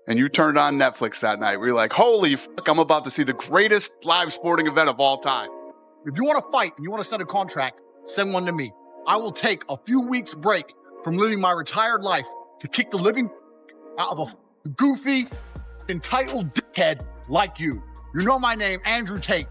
and you turned on Netflix that night, where you're like, holy fuck, I'm about to see the greatest live sporting event of all time. If you want to fight and you want to send a contract, send one to me. I will take a few weeks break from living my retired life to kick the living out of a goofy, entitled dickhead like you. You know my name, Andrew Tate.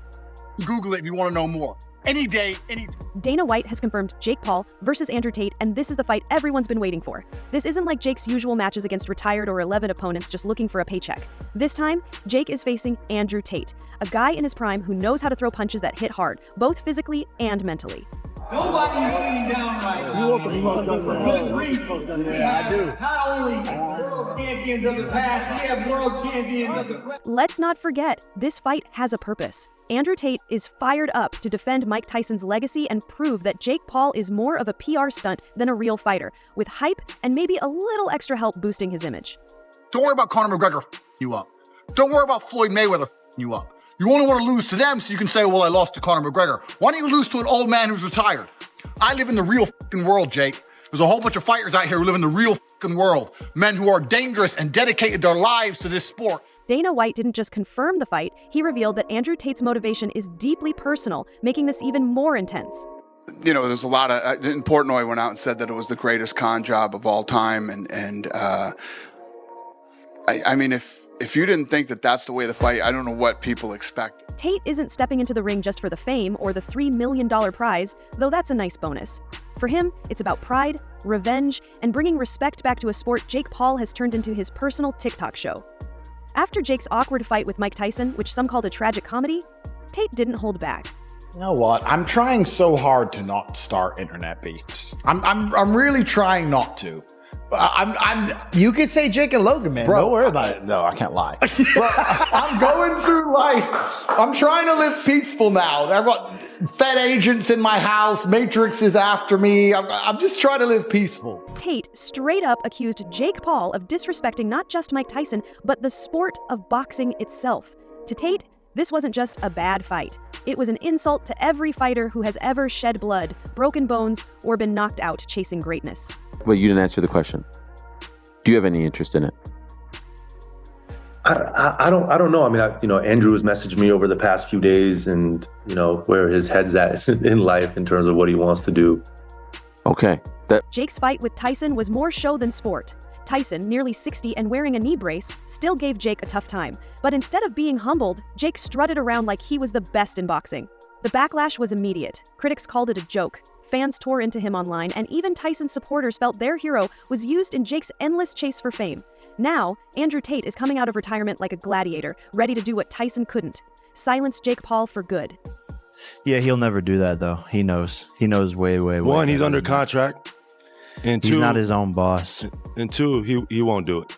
Google it if you want to know more. Any day, any... Dana White has confirmed Jake Paul versus Andrew Tate, and this is the fight everyone's been waiting for. This isn't like Jake's usual matches against retired or 11 opponents just looking for a paycheck. This time, Jake is facing Andrew Tate, a guy in his prime who knows how to throw punches that hit hard, both physically and mentally. Nobody is sitting down right now. Good grief. We have not only world champions of the past, we have world champions of the present. Let's not forget, this fight has a purpose. Andrew Tate is fired up to defend Mike Tyson's legacy and prove that Jake Paul is more of a PR stunt than a real fighter, with hype and maybe a little extra help boosting his image. Don't worry about Conor McGregor you up. Don't worry about Floyd Mayweather you up. You only want to lose to them so you can say, well, I lost to Conor McGregor. Why don't you lose to an old man who's retired? I live in the real fucking world, Jake. There's a whole bunch of fighters out here who live in the real fucking world. Men who are dangerous and dedicated their lives to this sport. Dana White didn't just confirm the fight, he revealed that Andrew Tate's motivation is deeply personal, making this even more intense. You know, there's a lot of... Portnoy went out and said that it was the greatest con job of all time. I mean, if you didn't think that that's the way the fight, I don't know what people expect. Tate isn't stepping into the ring just for the fame or the $3 million prize, though that's a nice bonus. For him, it's about pride, revenge, and bringing respect back to a sport Jake Paul has turned into his personal TikTok show. After Jake's awkward fight with Mike Tyson, which some called a tragic comedy, Tate didn't hold back. You know what? I'm trying so hard to not start internet beefs. I'm really trying not to. You could say Jake and Logan, man. Bro, don't worry about it. No, I can't lie. Bro, I'm going through life. I'm trying to live peaceful now. I've got Fed agents in my house. Matrix is after me. I'm just trying to live peaceful. Tate straight up accused Jake Paul of disrespecting not just Mike Tyson, but the sport of boxing itself. To Tate, this wasn't just a bad fight. It was an insult to every fighter who has ever shed blood, broken bones, or been knocked out chasing greatness. Wait, you didn't answer the question. Do you have any interest in it? I don't know. I mean, Andrew has messaged me over the past few days, and where his head's at in life in terms of what he wants to do. Okay. Jake's fight with Tyson was more show than sport. Tyson, nearly 60 and wearing a knee brace, still gave Jake a tough time. But instead of being humbled, Jake strutted around like he was the best in boxing. The backlash was immediate. Critics called it a joke. Fans tore into him online, and even Tyson supporters felt their hero was used in Jake's endless chase for fame. Now, Andrew Tate is coming out of retirement like a gladiator, ready to do what Tyson couldn't. Silence Jake Paul for good. Yeah, he'll never do that, though. He knows. He knows way. One, he's under contract. And he's two, not his own boss. And two, he won't do it.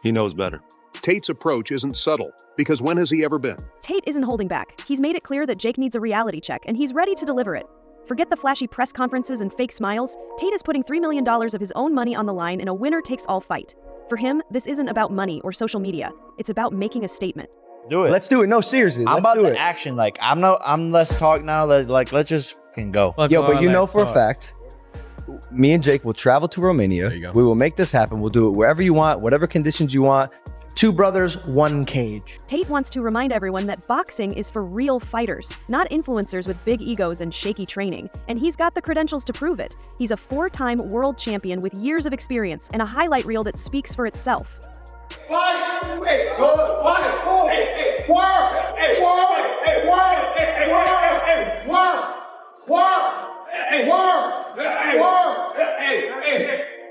He knows better. Tate's approach isn't subtle, because when has he ever been? Tate isn't holding back. He's made it clear that Jake needs a reality check, and he's ready to deliver it. Forget the flashy press conferences and fake smiles. Tate is putting $3 million of his own money on the line in a winner-takes-all fight. For him, this isn't about money or social media. It's about making a statement. Do it. Let's do it. No, seriously. I'm let's about do the it. action. Like, I'm less talk now. Let's just fucking go. Yo, but you know for a fact, me and Jake will travel to Romania. There you go. We will make this happen. We'll do it wherever you want, whatever conditions you want. 2 brothers, 1 cage. Tate wants to remind everyone that boxing is for real fighters, not influencers with big egos and shaky training. And he's got the credentials to prove it. He's a 4-time world champion with years of experience and a highlight reel that speaks for itself.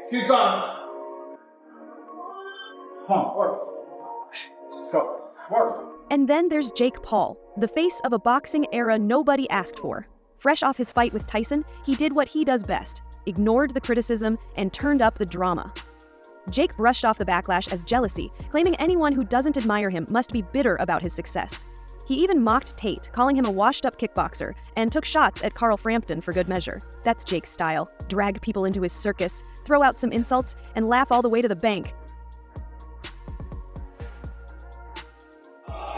Keep going. And then there's Jake Paul, the face of a boxing era nobody asked for. Fresh off his fight with Tyson, he did what he does best, ignored the criticism and turned up the drama. Jake brushed off the backlash as jealousy, claiming anyone who doesn't admire him must be bitter about his success. He even mocked Tate, calling him a washed-up kickboxer, and took shots at Carl Frampton for good measure. That's Jake's style. Drag people into his circus, throw out some insults, and laugh all the way to the bank.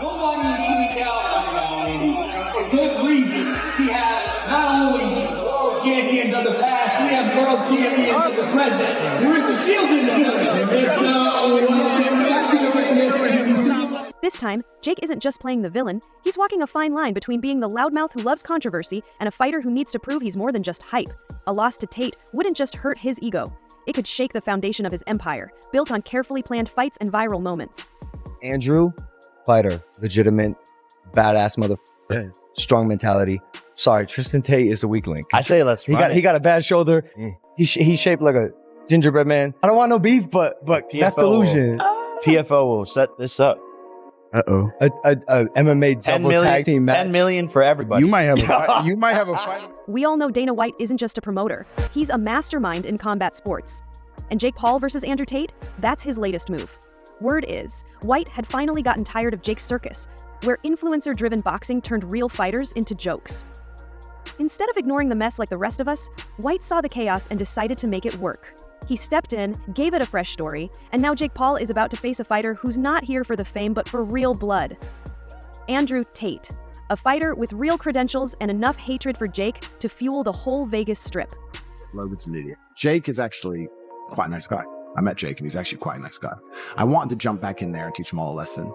Nobody is sitting down right now for good reason. We have not only world champions of the past, we have world champions of the present. There is a shield in the building. This time, Jake isn't just playing the villain, he's walking a fine line between being the loudmouth who loves controversy and a fighter who needs to prove he's more than just hype. A loss to Tate wouldn't just hurt his ego, it could shake the foundation of his empire, built on carefully planned fights and viral moments. Andrew, fighter, legitimate, badass motherfucker, strong mentality. Sorry, Tristan Tate is the weak link. I say let's run He got a bad shoulder. He's shaped like a gingerbread man. I don't want no beef, but that's delusion. PFO will set this up. Uh-oh. A MMA double tag team match. 10 million for everybody. You might have a fight. You might have a fight. We all know Dana White isn't just a promoter. He's a mastermind in combat sports. And Jake Paul versus Andrew Tate, that's his latest move. Word is, White had finally gotten tired of Jake's circus, where influencer-driven boxing turned real fighters into jokes. Instead of ignoring the mess like the rest of us, White saw the chaos and decided to make it work. He stepped in, gave it a fresh story, and now Jake Paul is about to face a fighter who's not here for the fame but for real blood. Andrew Tate, a fighter with real credentials and enough hatred for Jake to fuel the whole Vegas Strip. Logan's an idiot. Jake is actually quite a nice guy. I met Jake and he's actually quite a nice guy. I wanted to jump back in there and teach him all a lesson.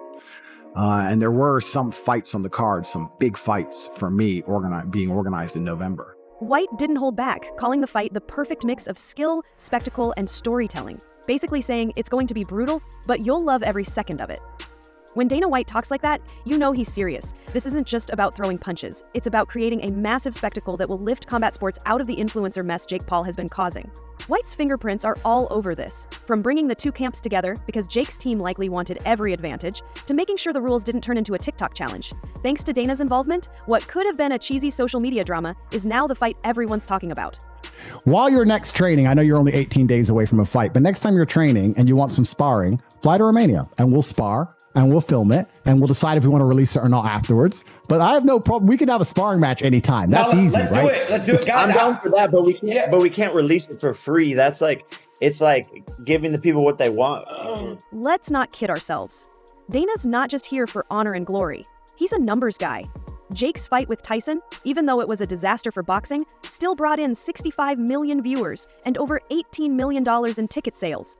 And there were some fights on the card, some big fights for me being organized in November. White didn't hold back, calling the fight the perfect mix of skill, spectacle, and storytelling, basically saying it's going to be brutal, but you'll love every second of it. When Dana White talks like that, you know he's serious. This isn't just about throwing punches. It's about creating a massive spectacle that will lift combat sports out of the influencer mess Jake Paul has been causing. White's fingerprints are all over this, from bringing the two camps together because Jake's team likely wanted every advantage, to making sure the rules didn't turn into a TikTok challenge. Thanks to Dana's involvement, what could have been a cheesy social media drama is now the fight everyone's talking about. While you're next training, I know you're only 18 days away from a fight, but next time you're training and you want some sparring, fly to Romania and we'll spar and we'll film it and we'll decide if we want to release it or not afterwards. But I have no problem. We could have a sparring match anytime. That's easy, let's right? Let's do it, guys. I'm down for that, but we can't release it for free. That's like, it's like giving the people what they want. Let's not kid ourselves. Dana's not just here for honor and glory. He's a numbers guy. Jake's fight with Tyson, even though it was a disaster for boxing, still brought in 65 million viewers and over $18 million in ticket sales.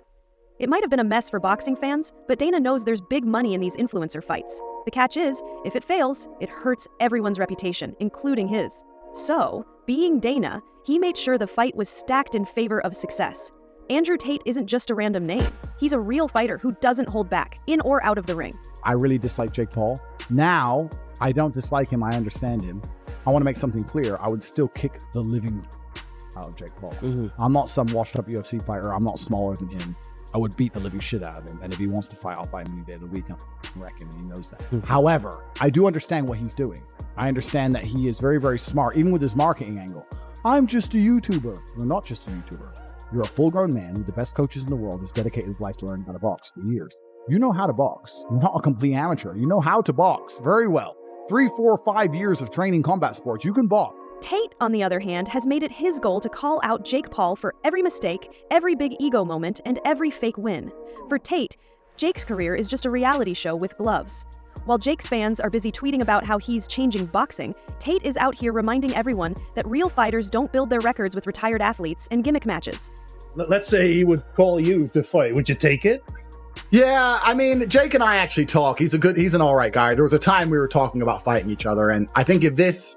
It might have been a mess for boxing fans, but Dana knows there's big money in these influencer fights. The catch is, if it fails, it hurts everyone's reputation, including his. So, being Dana, he made sure the fight was stacked in favor of success. Andrew Tate isn't just a random name. He's a real fighter who doesn't hold back, in or out of the ring. I really dislike Jake Paul. Now, I don't dislike him. I understand him. I want to make something clear. I would still kick the living out of Jake Paul. I'm not some washed up UFC fighter. I'm not smaller than him. I would beat the living shit out of him. And if he wants to fight, I'll fight him any day of the week. I reckon he knows that. However, I do understand what he's doing. I understand that he is very, very smart, even with his marketing angle. I'm just a YouTuber. You're not just a YouTuber. You're a full-grown man with the best coaches in the world who's dedicated his life to learning how to box for years. You know how to box. You're not a complete amateur. You know how to box very well. 3, 4, 5 years of training combat sports. You can box. Tate, on the other hand, has made it his goal to call out Jake Paul for every mistake, every big ego moment, and every fake win. For Tate, Jake's career is just a reality show with gloves. While Jake's fans are busy tweeting about how he's changing boxing, Tate is out here reminding everyone that real fighters don't build their records with retired athletes and gimmick matches. Let's say he would call you to fight. Would you take it? Yeah, I mean, Jake and I actually talk. He's an all right guy. There was a time we were talking about fighting each other, and I think if this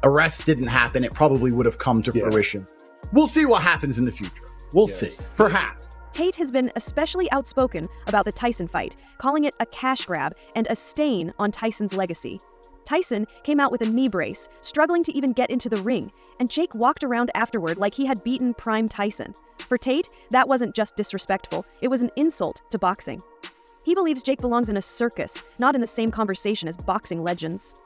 arrest didn't happen, it probably would have come to fruition. We'll see what happens in the future. We'll see. Perhaps. Tate has been especially outspoken about the Tyson fight, calling it a cash grab and a stain on Tyson's legacy. Tyson came out with a knee brace, struggling to even get into the ring, and Jake walked around afterward like he had beaten Prime Tyson. For Tate, that wasn't just disrespectful, it was an insult to boxing. He believes Jake belongs in a circus, not in the same conversation as boxing legends.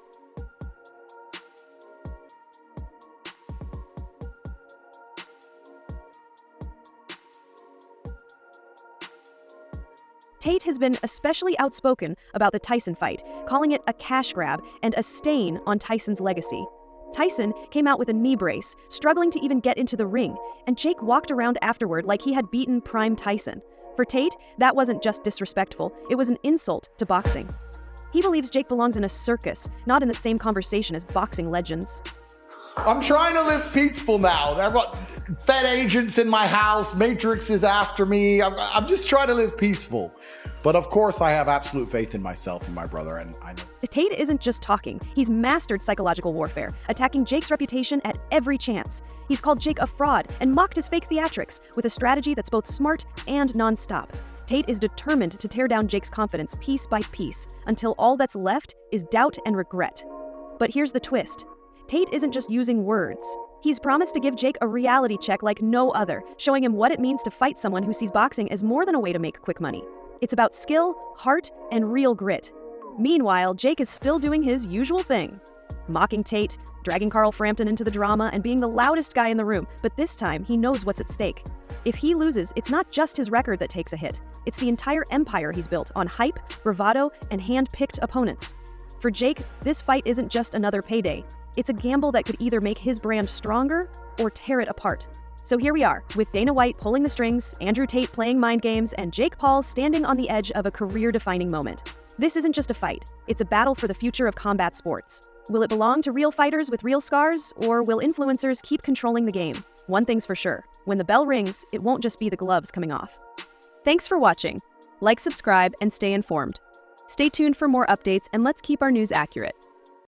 Tate has been especially outspoken about the Tyson fight, calling it a cash grab and a stain on Tyson's legacy. Tyson came out with a knee brace, struggling to even get into the ring, and Jake walked around afterward like he had beaten Prime Tyson. For Tate, that wasn't just disrespectful, it was an insult to boxing. He believes Jake belongs in a circus, not in the same conversation as boxing legends. I'm trying to live peaceful now. I've got Fed agents in my house. Matrix is after me. I'm just trying to live peaceful. But of course, I have absolute faith in myself and my brother, and I know. Tate isn't just talking. He's mastered psychological warfare, attacking Jake's reputation at every chance. He's called Jake a fraud and mocked his fake theatrics with a strategy that's both smart and nonstop. Tate is determined to tear down Jake's confidence piece by piece until all that's left is doubt and regret. But here's the twist. Tate isn't just using words. He's promised to give Jake a reality check like no other, showing him what it means to fight someone who sees boxing as more than a way to make quick money. It's about skill, heart, and real grit. Meanwhile, Jake is still doing his usual thing. Mocking Tate, dragging Carl Frampton into the drama, and being the loudest guy in the room, but this time he knows what's at stake. If he loses, it's not just his record that takes a hit. It's the entire empire he's built on hype, bravado, and hand-picked opponents. For Jake, this fight isn't just another payday. It's a gamble that could either make his brand stronger or tear it apart. So here we are, with Dana White pulling the strings, Andrew Tate playing mind games, and Jake Paul standing on the edge of a career-defining moment. This isn't just a fight. It's a battle for the future of combat sports. Will it belong to real fighters with real scars, or will influencers keep controlling the game? One thing's for sure. When the bell rings, it won't just be the gloves coming off. Thanks for watching. Like, subscribe, and stay informed. Stay tuned for more updates, and let's keep our news accurate.